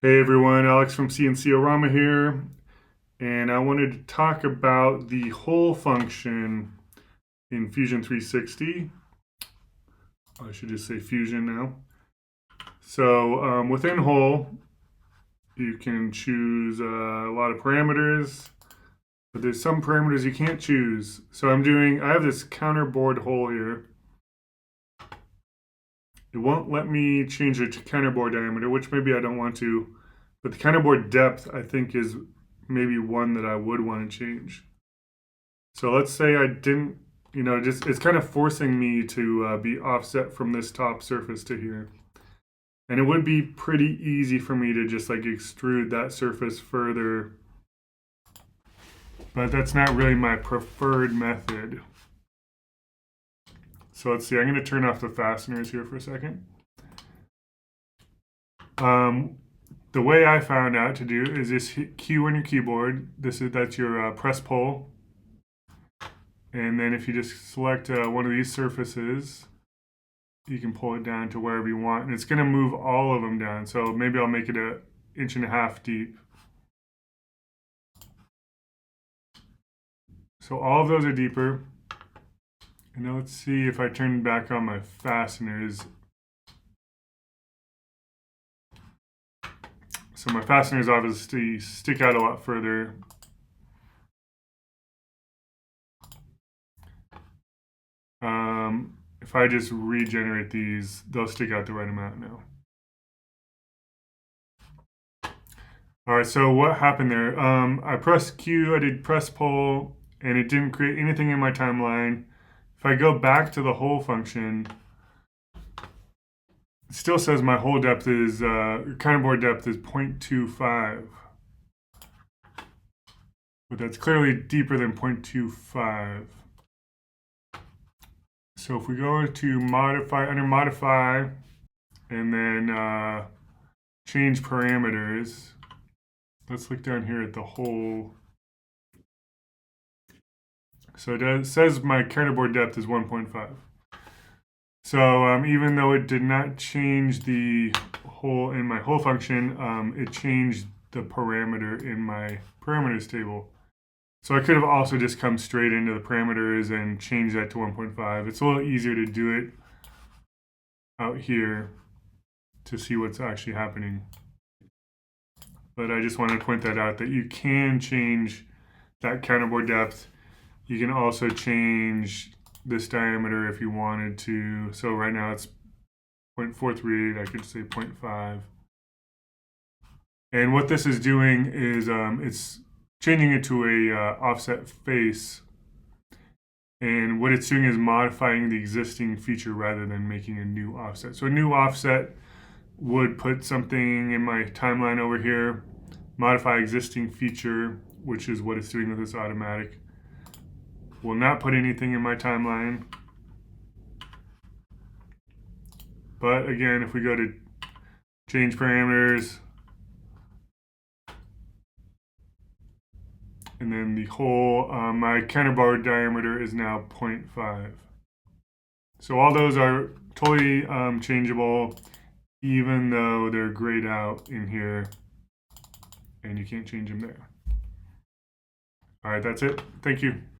Hey everyone, Alex from cnc-o-rama here, and I wanted to talk about the hole function in Fusion 360. I should just say Fusion now. So within hole, you can choose a lot of parameters, but there's some parameters you can't choose. So I have this counterbore hole here. It won't let me change the counterbore diameter, which maybe I don't want to, but the counterbore depth I think is maybe one that I would want to change. So let's say I didn't, just it's kind of forcing me to be offset from this top surface to here. And it would be pretty easy for me to just like extrude that surface further, but that's not really my preferred method. So let's see, I'm going to turn off the fasteners here for a second. The way I found out to do is just hit Q on your keyboard. That's your press pull. And then if you just select one of these surfaces, you can pull it down to wherever you want. And it's going to move all of them down. So maybe I'll make it 1.5 inches deep. So all of those are deeper. And now let's see if I turn back on my fasteners. So my fasteners obviously stick out a lot further. If I just regenerate these, they'll stick out the right amount now. All right, so what happened there? I pressed Q, I did press pull, and it didn't create anything in my timeline. If I go back to the hole function, it still says my hole depth is, counterbore depth is 0.25. But that's clearly deeper than 0.25. So if we go to modify, under modify, and then change parameters, let's look down here at the hole. So it says my counterbore depth is 1.5. So even though it did not change the hole in my hole function, it changed the parameter in my parameters table. So I could have also just come straight into the parameters and change that to 1.5. It's a little easier to do it out here to see what's actually happening. But I just want to point that out, that you can change that counterbore depth. You can also change this diameter if you wanted to. So right now it's 0.438, I could say 0.5. And what this is doing is it's changing it to a offset face. And what it's doing is modifying the existing feature rather than making a new offset. So a new offset would put something in my timeline over here, modify existing feature, which is what it's doing with this automatic. Will not put anything in my timeline. But again, if we go to change parameters, and then the hole, my counterbore diameter is now 0.5. So all those are totally changeable, even though they're grayed out in here, and you can't change them there. All right, that's it. Thank you.